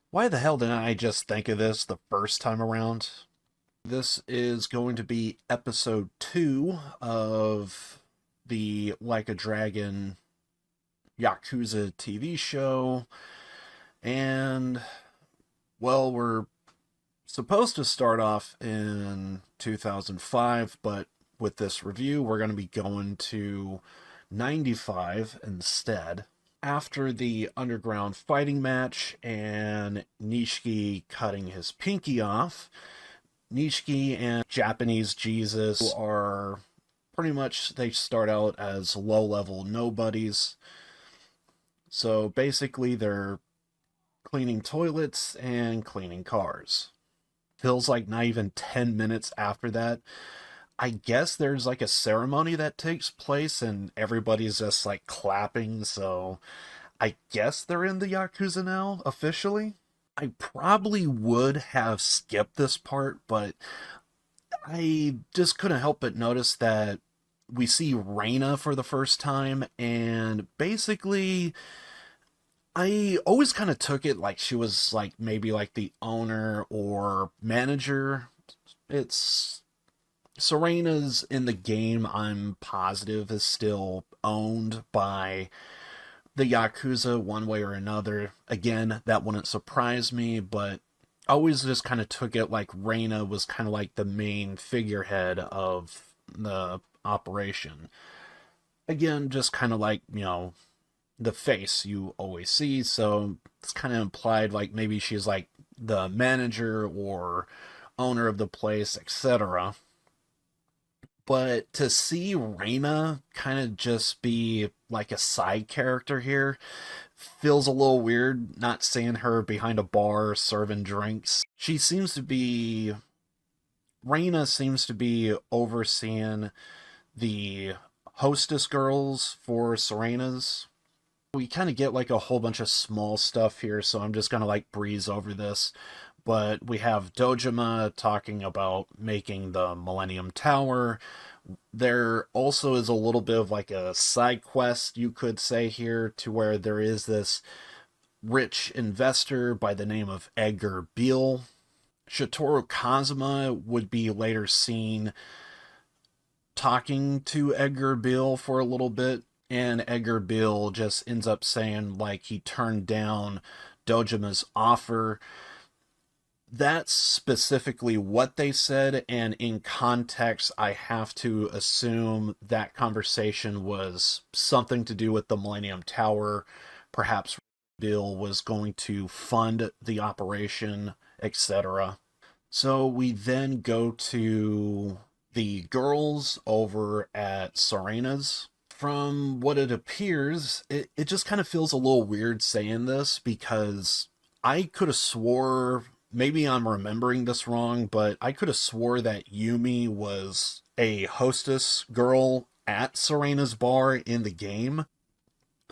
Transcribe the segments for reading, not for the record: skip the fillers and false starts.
Why the hell didn't I just think of this the first time around? This is going to be episode 2 of the Like a Dragon Yakuza TV show. And, well, we're supposed to start off in 2005, but with this review, we're going to be going to 95 instead. After the underground fighting match and Nishiki cutting his pinky off, Nishiki and Japanese Jesus are pretty much, they start out as low-level nobodies. So basically, they're cleaning toilets and cleaning cars. Feels like not even 10 minutes after that, I guess there's like a ceremony that takes place and everybody's just like clapping, so I guess they're in the Yakuza now, officially. I probably would have skipped this part, but I just couldn't help but notice that we see Reina for the first time, and basically, I always kind of took it like she was like maybe like the owner or manager. It's Serena's in the game, I'm positive, is still owned by the Yakuza one way or another. Again, that wouldn't surprise me, but I always just kind of took it like Reina was kind of like the main figurehead of the operation. Again, just kind of like, the face you always see, so it's kind of implied like maybe she's like the manager or owner of the place, etc. But to see Reina kind of just be like a side character here feels a little weird, not seeing her behind a bar serving drinks. Reina seems to be overseeing the hostess girls for Serena's. We kind of get like a whole bunch of small stuff here, so I'm just gonna like breeze over this. But we have Dojima talking about making the Millennium Tower. There also is a little bit of like a side quest, you could say, here, to where there is this rich investor by the name of Edgar Beale. Shitoro Kazuma would be later seen talking to Edgar Beale for a little bit, and Edgar Beale just ends up saying like he turned down Dojima's offer. That's specifically what they said, and in context, I have to assume that conversation was something to do with the Millennium Tower. Perhaps Bill was going to fund the operation, etc. So we then go to the girls over at Serena's. From what it appears, it just kind of feels a little weird saying this because I could have swore, maybe I'm remembering this wrong, but I could have swore that Yumi was a hostess girl at Serena's bar in the game.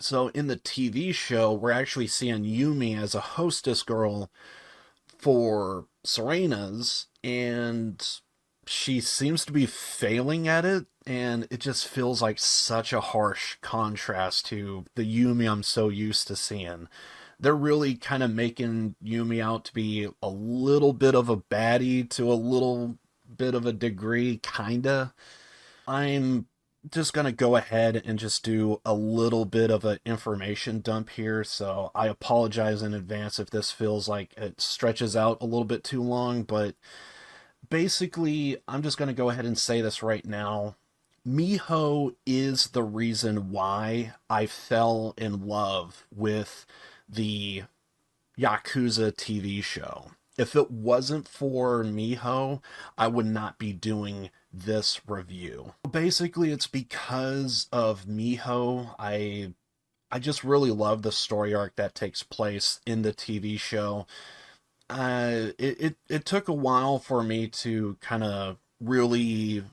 So in the TV show, we're actually seeing Yumi as a hostess girl for Serena's, and she seems to be failing at it, and it just feels like such a harsh contrast to the Yumi I'm so used to seeing. They're really kind of making Yumi out to be a little bit of a baddie to a little bit of a degree, kinda. I'm just going to go ahead and just do a little bit of an information dump here, so I apologize in advance if this feels like it stretches out a little bit too long, but basically, I'm just going to go ahead and say this right now. Miho is the reason why I fell in love with the Yakuza TV show. If it wasn't for Miho, I would not be doing this review. Basically, it's because of Miho. I just really love the story arc that takes place in the TV show. It took a while for me to kind of really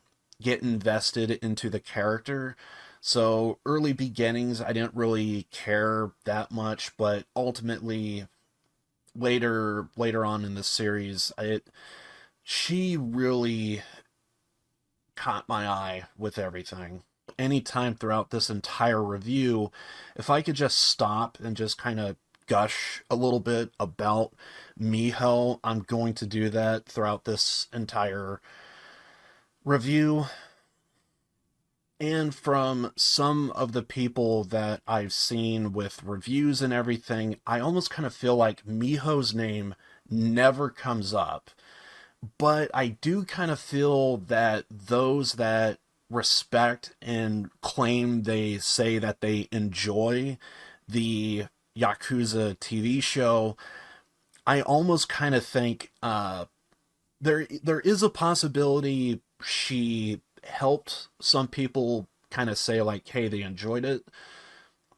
get invested into the character. So early beginnings, I didn't really care that much, but ultimately later on in the series, she really caught my eye with everything. Anytime throughout this entire review, if I could just stop and just kind of gush a little bit about Miho. I'm going to do that throughout this entire review. And from some of the people that I've seen with reviews and everything, I almost kind of feel like Miho's name never comes up. But I do kind of feel that those that respect and claim they say that they enjoy the Yakuza TV show, I almost kind of think there is a possibility she helped some people kind of say like, hey, they enjoyed it,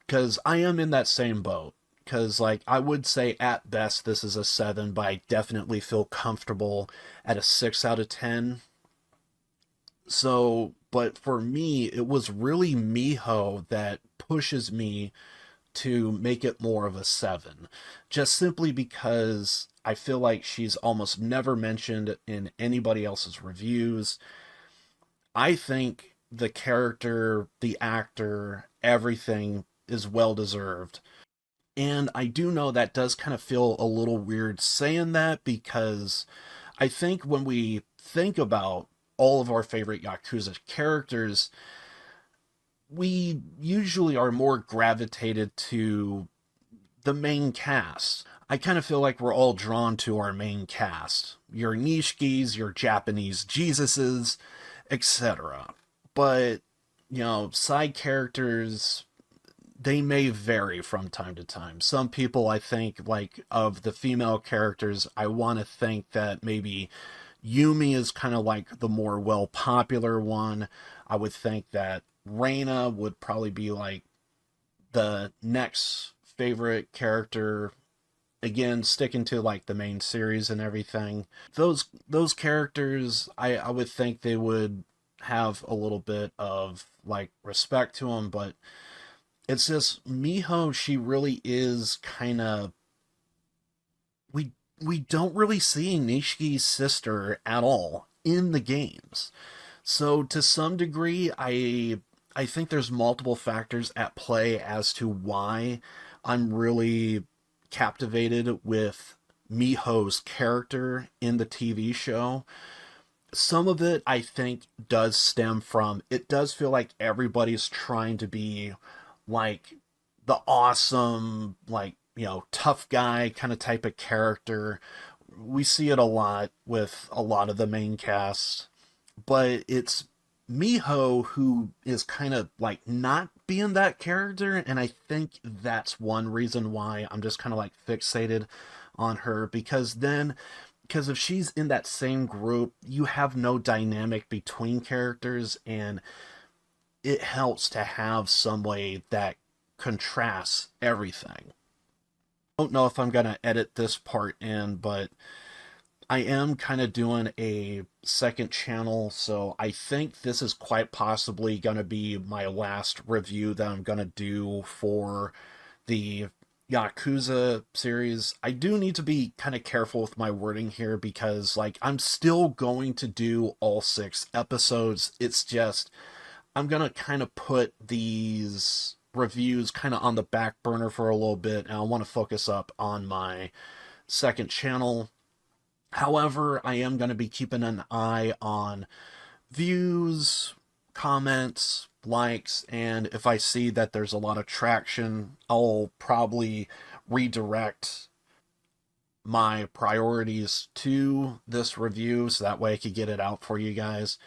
because I am in that same boat. Because like I would say at best this is a 7, but I definitely feel comfortable at a 6 out of 10. So, but for me, it was really Miho that pushes me to make it more of a 7. Just simply because I feel like she's almost never mentioned in anybody else's reviews. I think the character, the actor, everything is well deserved. And I do know that does kind of feel a little weird saying that, because I think when we think about all of our favorite Yakuza characters, we usually are more gravitated to the main cast. I kind of feel like we're all drawn to our main cast. Your Nishikis, your Japanese Jesuses, etc. But, side characters, they may vary from time to time. Some people, I think, like, of the female characters, I want to think that maybe Yumi is kind of like the more well popular one. I would think that Reina would probably be like the next favorite character, again sticking to like the main series and everything. Those characters, I would think they would have a little bit of like respect to them, but it's just Miho, she really is kind of, we we don't really see Nishiki's sister at all in the games. So to some degree, I think there's multiple factors at play as to why I'm really captivated with Miho's character in the TV show. Some of it I think does stem from, it does feel like everybody's trying to be like the awesome, like, tough guy kind of type of character. We see it a lot with a lot of the main cast, but it's Miho who is kind of like not being that character, and I think that's one reason why I'm just kind of like fixated on her, because if she's in that same group, you have no dynamic between characters, and it helps to have some way that contrasts everything. I don't know if I'm going to edit this part in, but I am kind of doing a second channel, so I think this is quite possibly going to be my last review that I'm going to do for the Yakuza series. I do need to be kind of careful with my wording here, because like I'm still going to do all 6 episodes. It's just I'm going to kind of put these reviews kind of on the back burner for a little bit, and I want to focus up on my second channel. However, I am going to be keeping an eye on views, comments, likes, and if I see that there's a lot of traction, I'll probably redirect my priorities to this review so that way I could get it out for you guys.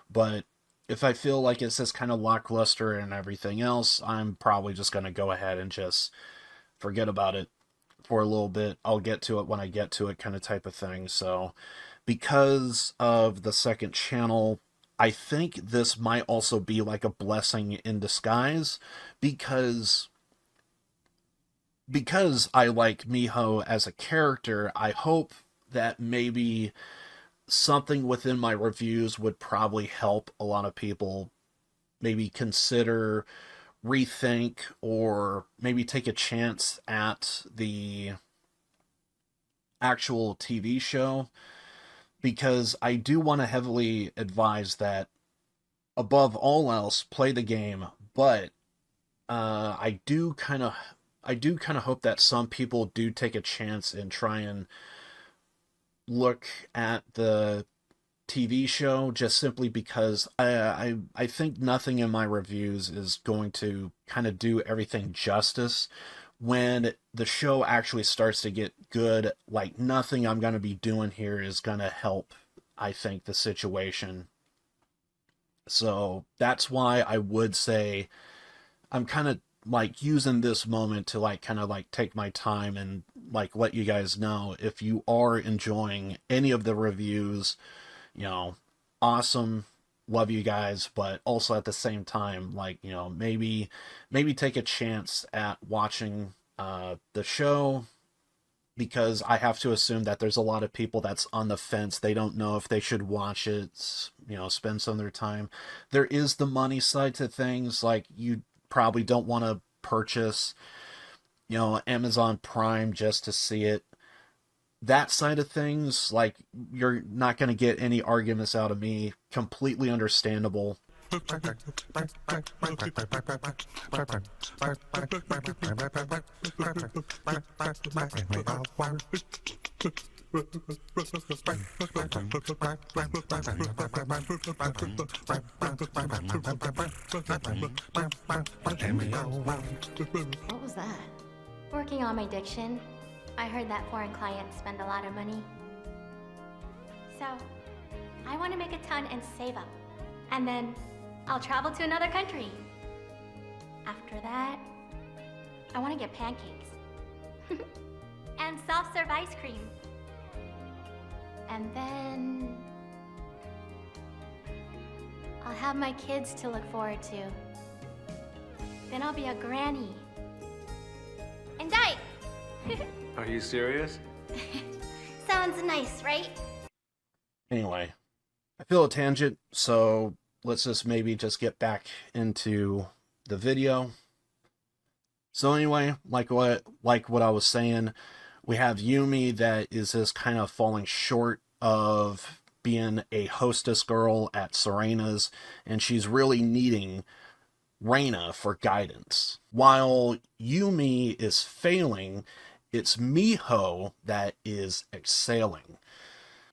But if I feel like it's just kind of lackluster and everything else, I'm probably just going to go ahead and just forget about it for a little bit. I'll get to it when I get to it, kind of type of thing. So because of the second channel, I think this might also be like a blessing in disguise, because I like Miho as a character. I hope that maybe something within my reviews would probably help a lot of people maybe consider, rethink, or maybe take a chance at the actual TV show, because I do want to heavily advise that above all else, play the game. But I do kind of I do kind of hope that some people do take a chance and try and look at the TV show, just simply because I think nothing in my reviews is going to kind of do everything justice. When the show actually starts to get good, like, nothing I'm going to be doing here is going to help, I think, the situation. So that's why I would say I'm kind of like using this moment to like kind of like take my time and like let you guys know if you are enjoying any of the reviews, you know, awesome, love you guys, but also at the same time, like, you know, maybe take a chance at watching the show, because I have to assume that there's a lot of people that's on the fence. They don't know if they should watch it, you know, spend some of their time. There is the money side to things, like you probably don't want to purchase, you know, Amazon Prime just to see it. That side of things, like, you're not going to get any arguments out of me. Completely understandable. What was that? Working on my diction. I heard that foreign clients spend a lot of money. So, I want to make a ton and save up. And then, I'll travel to another country. After that, I want to get pancakes. And soft-serve ice cream. And then... I'll have my kids to look forward to. Then I'll be a granny. And die! Are you serious? Sounds nice, right? Anyway, I feel a tangent, so let's just maybe just get back into the video. So anyway, like what I was saying, we have Yumi that is just kind of falling short of being a hostess girl at Serena's, and she's really needing Reina for guidance. While Yumi is failing, it's Miho that is excelling.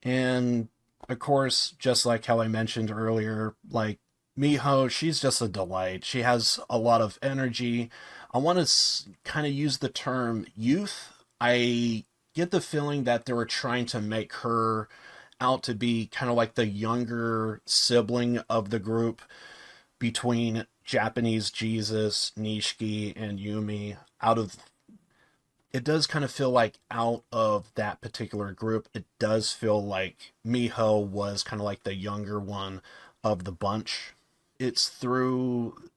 And of course, just like how I mentioned earlier, like, Miho, she's just a delight. She has a lot of energy. I want to kind of use the term youth. I get the feeling that they were trying to make her out to be kind of like the younger sibling of the group between Japanese Jesus, Nishiki, and Yumi. It does kind of feel like out of that particular group, it does feel like Miho was kind of like the younger one of the bunch.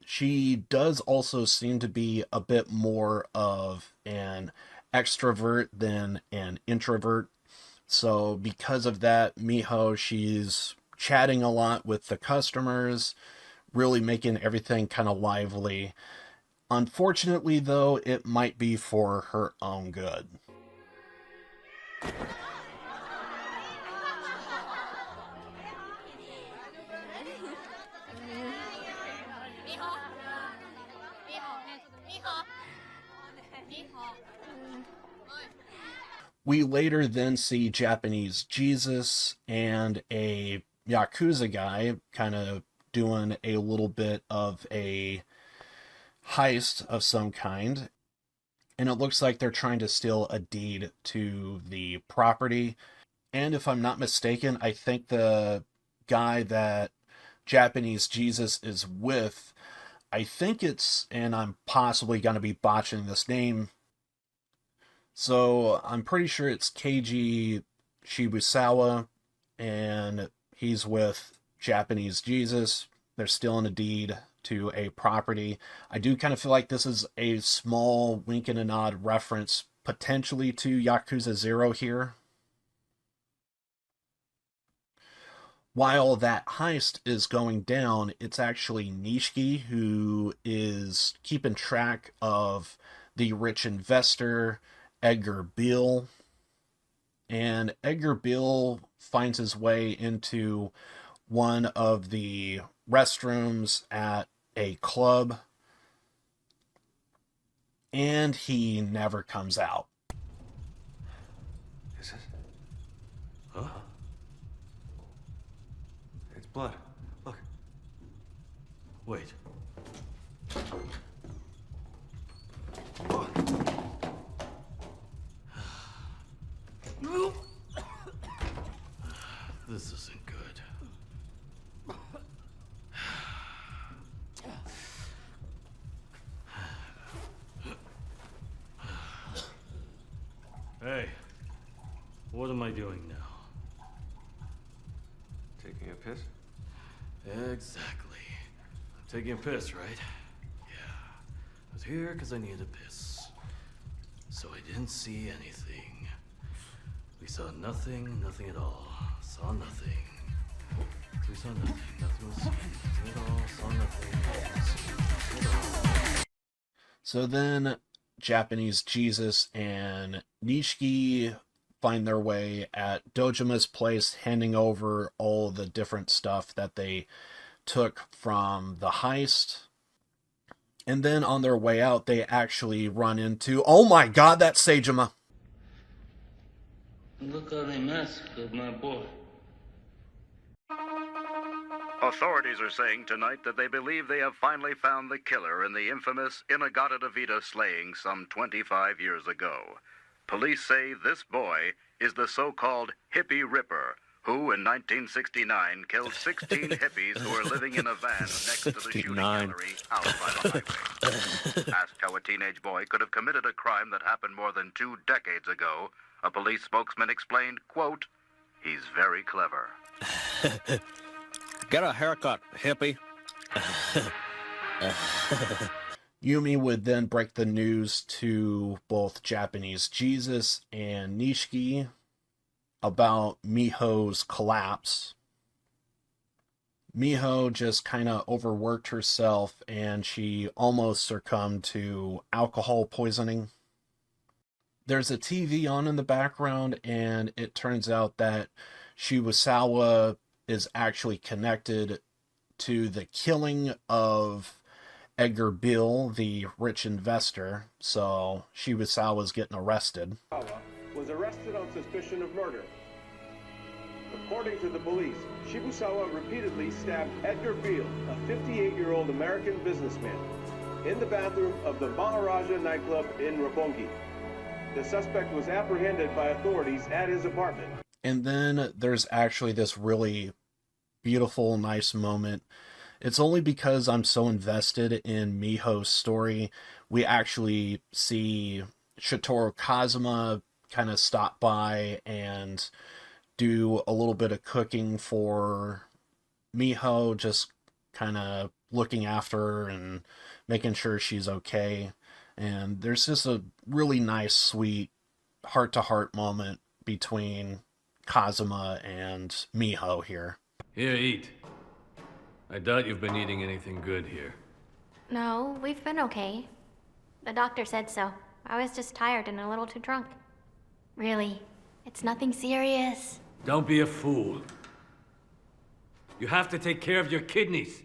She does also seem to be a bit more of an extrovert than an introvert. So because of that, Miho, she's chatting a lot with the customers, really making everything kind of lively. Unfortunately, though, it might be for her own good. We later then see Japanese Jesus and a Yakuza guy kind of doing a little bit of a heist of some kind. And it looks like they're trying to steal a deed to the property. And if I'm not mistaken, I think the guy that Japanese Jesus is with, I think it's, and I'm possibly going to be botching this name, so I'm pretty sure it's Keiji Shibusawa, and he's with Japanese Jesus. They're stealing a deed to a property. I do kind of feel like this is a small wink and a nod reference potentially to Yakuza 0 here. While that heist is going down, it's actually Nishiki who is keeping track of the rich investor, Edgar Beale. And Edgar Beale finds his way into one of the restrooms at a club. and he never comes out. Is it? Huh? It's blood. Look. Wait. This isn't good. Hey, what am I doing now? Taking a piss? Exactly. I'm taking a piss, right? Yeah. I was here because I needed a piss. So I didn't see anything. We saw nothing, nothing at all. Saw nothing. We saw nothing. Nothing was seen. Nothing at all. Saw nothing. Nothing was seen. Nothing at all. So then Japanese Jesus and Nishiki find their way at Dojima's place, handing over all the different stuff that they took from the heist. And then on their way out, they actually run into, oh my god, that's Seijima. Look how they massacred my boy. Authorities are saying tonight that they believe they have finally found the killer in the infamous Inagata-Davida slaying some 25 years ago. Police say this boy is the so-called hippie ripper, who in 1969 killed 16 hippies who were living in a van next to the shooting gallery out by the highway. Asked how a teenage boy could have committed a crime that happened more than 2 decades ago, a police spokesman explained, quote, "He's very clever." Get a haircut, hippie. Yumi would then break the news to both Japanese Jesus and Nishiki about Miho's collapse. Miho just kind of overworked herself and she almost succumbed to alcohol poisoning. There's a TV on in the background, and it turns out that Shibusawa is actually connected to the killing of Edgar Bill, the rich investor. So Shibusawa's getting arrested. Was arrested on suspicion of murder. According to the police, Shibusawa repeatedly stabbed Edgar Beale, a 58-year-old American businessman, in the bathroom of the Maharaja nightclub in Roppongi. The suspect was apprehended by authorities at his apartment. And then there's actually this really beautiful, nice moment. It's only because I'm so invested in Miho's story. We actually see Shitoro Kazuma kind of stop by and do a little bit of cooking for Miho, just kind of looking after her and making sure she's okay. And there's just a really nice, sweet, heart-to-heart moment between Kazuma and Miho here. Here, eat. I doubt you've been eating anything good here. No, we've been okay. The doctor said so. I was just tired and a little too drunk. Really, it's nothing serious. Don't be a fool. You have to take care of your kidneys.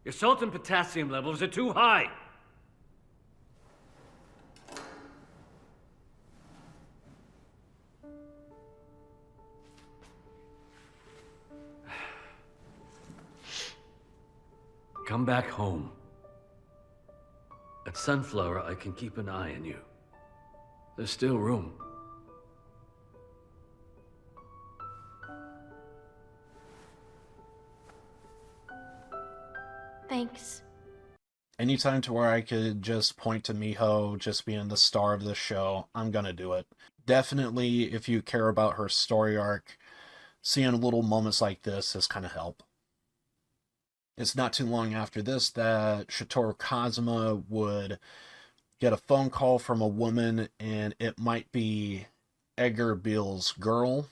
Your salt and potassium levels are too high. Come back home. At Sunflower, I can keep an eye on you. There's still room. Thanks. Anytime to where I could just point to Miho just being the star of the show, I'm gonna do it. Definitely, if you care about her story arc, seeing little moments like this has kind of helped. It's not too long after this that Shitoro Kazuma would get a phone call from a woman, and it might be Edgar Beale's girl.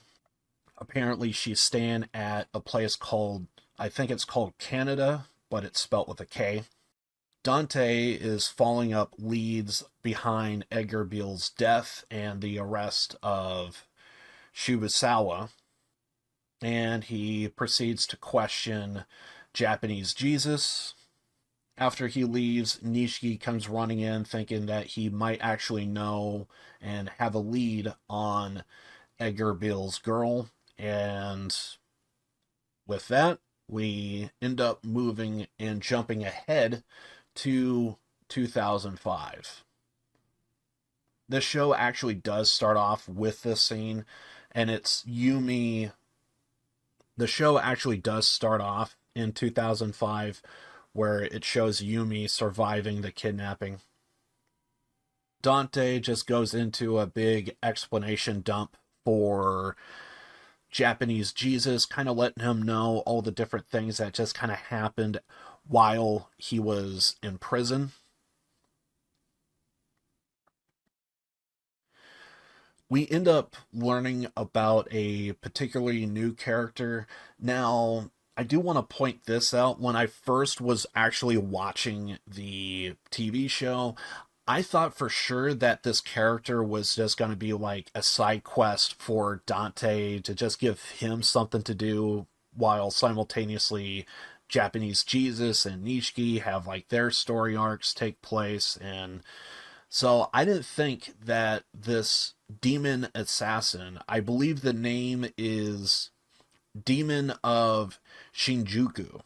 Apparently she's staying at a place called, I think it's called Canada, but it's spelt with a K. Dante is following up leads behind Edgar Beale's death and the arrest of Shibusawa, and he proceeds to question Japanese Jesus, After he leaves, Nishiki comes running in thinking that he might actually know and have a lead on Edgar Bill's girl. And with that, we end up moving and jumping ahead to 2005. This show actually does start off with this scene, and it's Yumi. The show actually does start off in 2005, where it shows Yumi surviving the kidnapping. Dante just goes into a big explanation dump for Japanese Jesus, kind of letting him know all the different things that just kind of happened while he was in prison. We end up learning about a particularly new character. Now, I do want to point this out. When I first was actually watching the TV show, I thought for sure that this character was just going to be like a side quest for Dante to just give him something to do while simultaneously Japanese Jesus and Nishiki have like their story arcs take place. And so I didn't think that this demon assassin, I believe the name is Demon of Shinjuku.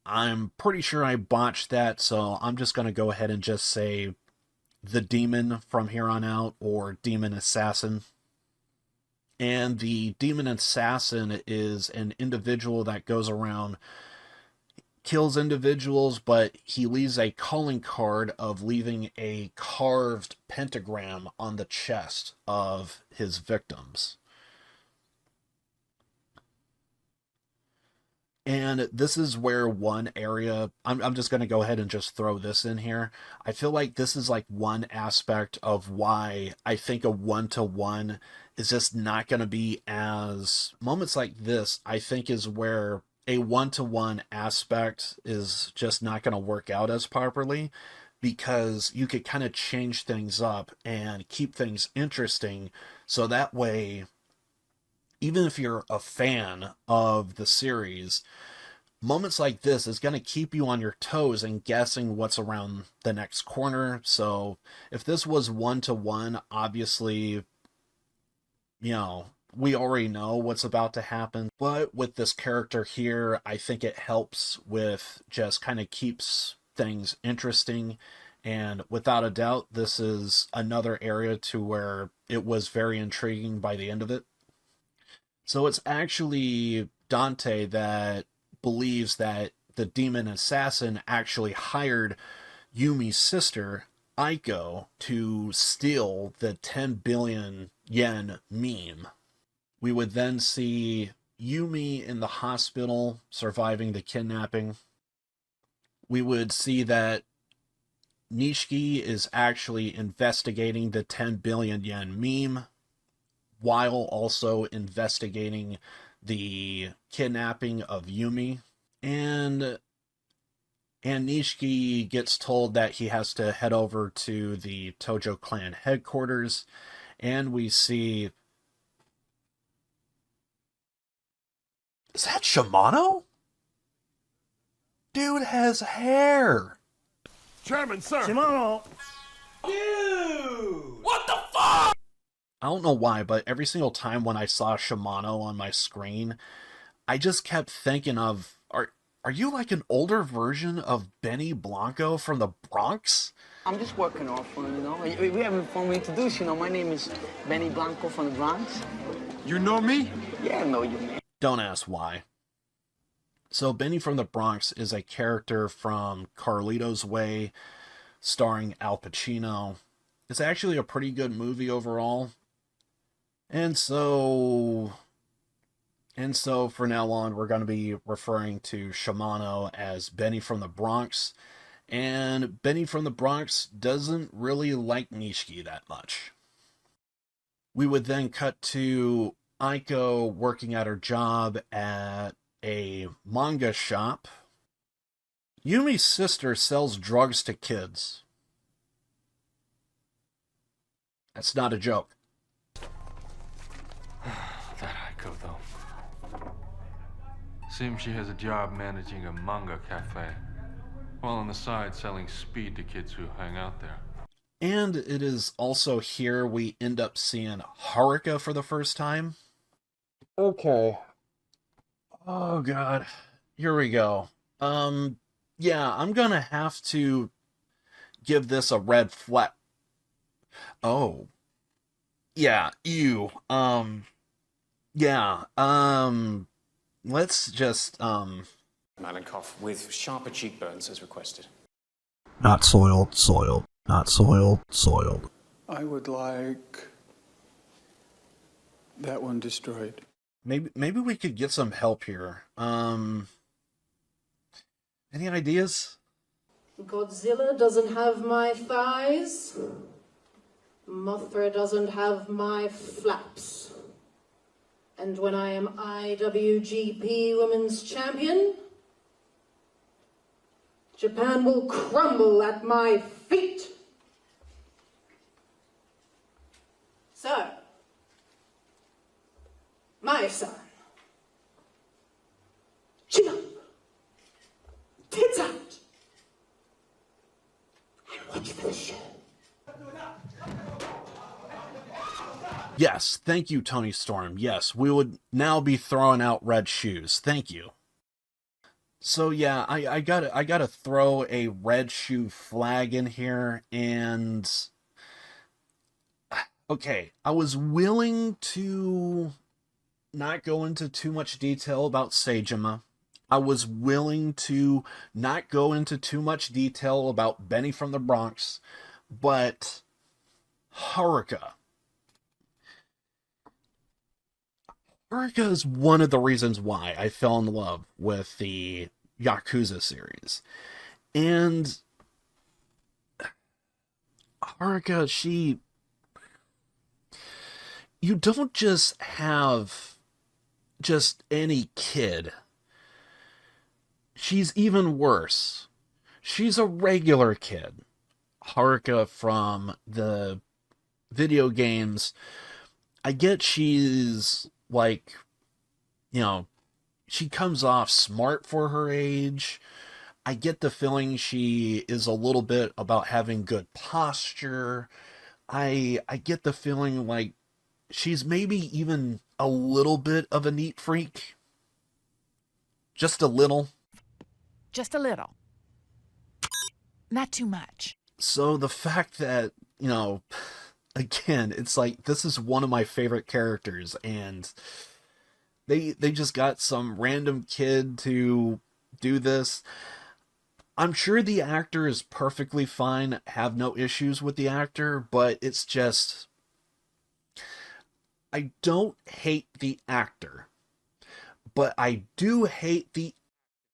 I'm pretty sure I botched that, so I'm just going to go ahead and just say the demon from here on out, or demon assassin. And the demon assassin is an individual that goes around, kills individuals, but he leaves a calling card of leaving a carved pentagram on the chest of his victims. And this is where one area, I'm just going to go ahead and just throw this in here. I feel like this is like one aspect of why I think a one-to-one is just not going to be as, moments like this, I think is where a one-to-one aspect is just not going to work out as properly, because you could kind of change things up and keep things interesting. So that way, even if you're a fan of the series, moments like this is going to keep you on your toes and guessing what's around the next corner. So if this was one-to-one, obviously, you know, we already know what's about to happen. But with this character here, I think it helps with just kind of keeps things interesting. And without a doubt, this is another area to where it was very intriguing by the end of it. So it's actually Dante that believes that the demon assassin actually hired Yumi's sister, Aiko, to steal the 10 billion yen meme. We would then see Yumi in the hospital surviving the kidnapping. We would see that Nishiki is actually investigating the 10 billion yen meme, while also investigating the kidnapping of Yumi. And Nishiki gets told that he has to head over to the Tojo clan headquarters, and we see... Is that Shimano? Dude has hair! Chairman, sir! Shimano! Dude! What the fuck? I don't know why, but every single time when I saw Shimano on my screen, I just kept thinking of, are you like an older version of Benny Blanco from the Bronx? I'm just working off on, you know. We haven't formally introduced, you know. My name is Benny Blanco from the Bronx. You know me? Yeah, I know you, man. Don't ask why. So Benny from the Bronx is a character from Carlito's Way, starring Al Pacino. It's actually a pretty good movie overall. And so for now on, we're going to be referring to Shimano as Benny from the Bronx. And Benny from the Bronx doesn't really like Nishiki that much. We would then cut to Aiko working at her job at a manga shop. Yumi's sister sells drugs to kids. That's not a joke. That Aiko, though. Seems she has a job managing a manga cafe. while on the side selling speed to kids who hang out there. And it is also here we end up seeing Haruka for the first time. Okay. Oh god. Here we go. Yeah, I'm gonna have to give this a red flag. Oh. Yeah, ew. Yeah, let's just, Malenkoff with sharper cheekbones as requested. Not soiled, soiled. Not soiled, soiled. I would like that one destroyed. Maybe we could get some help here. Any ideas? Godzilla doesn't have my thighs. Mothra doesn't have my flaps. And when I am IWGP Women's Champion, Japan will crumble at my feet. So, my son, chin up, tits out, and watch for the show. Yes, thank you, Tony Storm. Yes, we would now be throwing out red shoes. Thank you. So yeah, I gotta throw a red shoe flag in here, and okay, I was willing to not go into too much detail about Seijima. I was willing to not go into too much detail about Benny from the Bronx, but Haruka. Haruka is one of the reasons why I fell in love with the Yakuza series. And Haruka, you don't just have just any kid. She's even worse. She's a regular kid. Haruka from the video games, I get she's like, you know, she comes off smart for her age. I get the feeling she is a little bit about having good posture. I get the feeling like she's maybe even a little bit of a neat freak. Just a little. Just a little. Not too much. So the fact that, you know, again, it's like, this is one of my favorite characters, and they just got some random kid to do this. I'm sure the actor is perfectly fine, have no issues with the actor, but it's just, I don't hate the actor, but I do hate the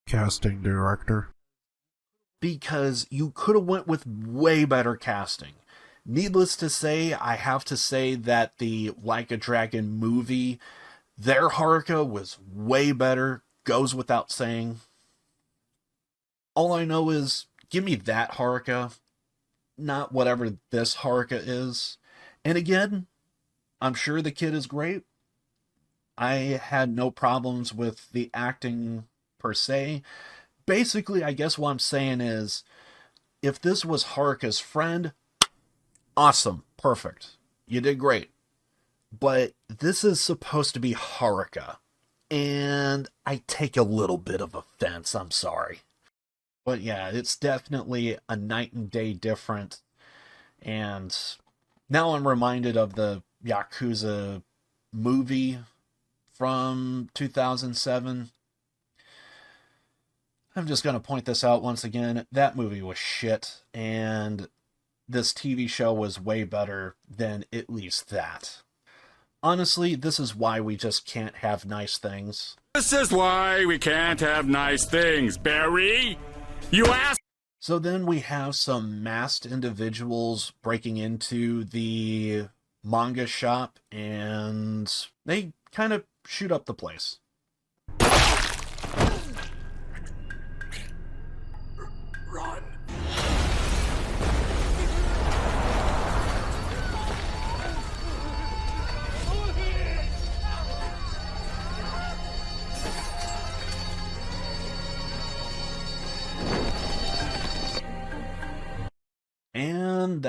casting director, because you could have went with way better casting. Needless to say, I have to say that the Like a Dragon movie, their Haruka was way better, goes without saying. All I know is, give me that Haruka, not whatever this Haruka is. And again, I'm sure the kid is great. I had no problems with the acting per se. Basically, I guess what I'm saying is, if this was Haruka's friend, awesome, perfect, you did great. But this is supposed to be Haruka, and I take a little bit of offense, I'm sorry. But yeah, it's definitely a night and day different. And now I'm reminded of the Yakuza movie from 2007. I'm just going to point this out once again. That movie was shit, and this TV show was way better than at least that. Honestly, this is why we just can't have nice things. This is why we can't have nice things, Barry! You ass! So then we have some masked individuals breaking into the manga shop, and they kind of shoot up the place. Run!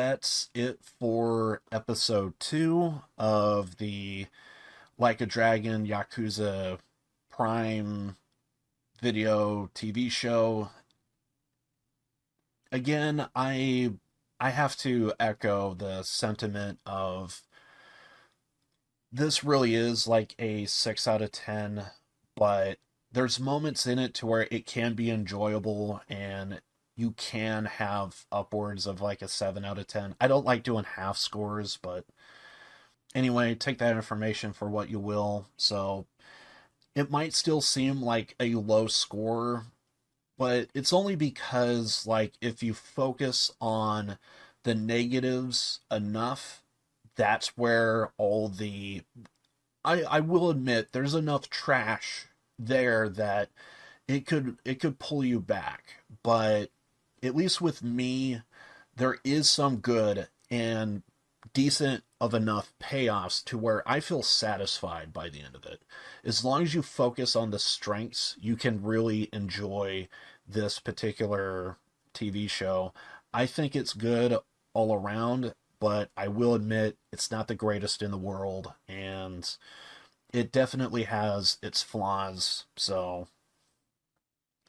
that's it for episode 2 of the Like a Dragon Yakuza Prime Video TV show. Again, I have to echo the sentiment of this really is like a 6 out of 10, but there's moments in it to where it can be enjoyable and you can have upwards of like a 7 out of 10. I don't like doing half scores, but anyway, take that information for what you will. So it might still seem like a low score, but it's only because, like, if you focus on the negatives enough, that's where all the I will admit there's enough trash there that it could pull you back, but at least with me there is some good and decent of enough payoffs to where I feel satisfied by the end of it. As long as you focus on the strengths, you can really enjoy this particular TV show. I think it's good all around, but I will admit it's not the greatest in the world, and it definitely has its flaws. So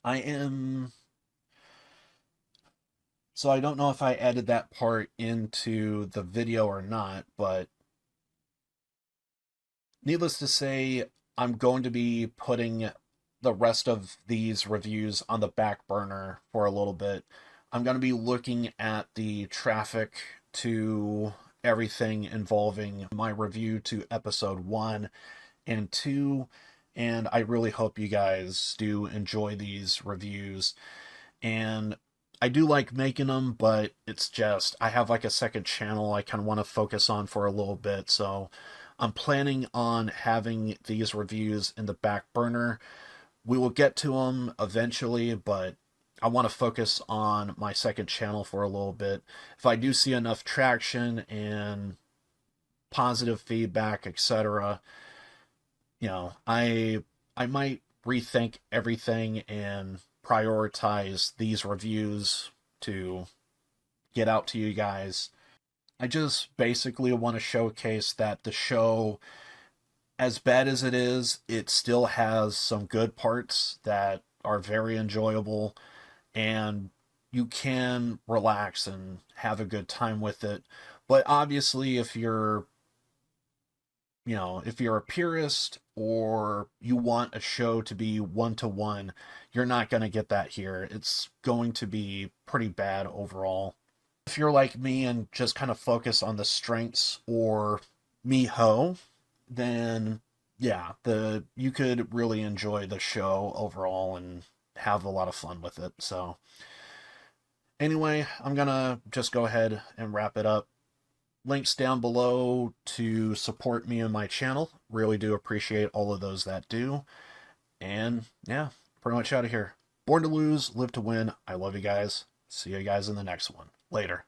I am so I don't know if I added that part into the video or not, but needless to say, I'm going to be putting the rest of these reviews on the back burner for a little bit. I'm going to be looking at the traffic to everything involving my review to episode 1 and 2, and I really hope you guys do enjoy these reviews. And I do like making them, but it's just I have like a second channel I kind of want to focus on for a little bit, so I'm planning on having these reviews in the back burner. We will get to them eventually, but I want to focus on my second channel for a little bit. If I do see enough traction and positive feedback, etc., I might rethink everything and prioritize these reviews to get out to you guys. I just basically want to showcase that the show, as bad as it is, it still has some good parts that are very enjoyable, and you can relax and have a good time with it. But obviously, if you're a purist or you want a show to be one-to-one, you're not going to get that here. It's going to be pretty bad overall. If you're like me and just kind of focus on the strengths or Miho, then yeah, you could really enjoy the show overall and have a lot of fun with it. So anyway, I'm going to just go ahead and wrap it up. Links down below to support me and my channel. Really do appreciate all of those that do. And yeah, pretty much out of here. Born to lose, live to win. I love you guys. See you guys in the next one. Later.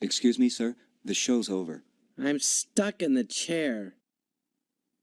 Excuse me, sir. The show's over. I'm stuck in the chair.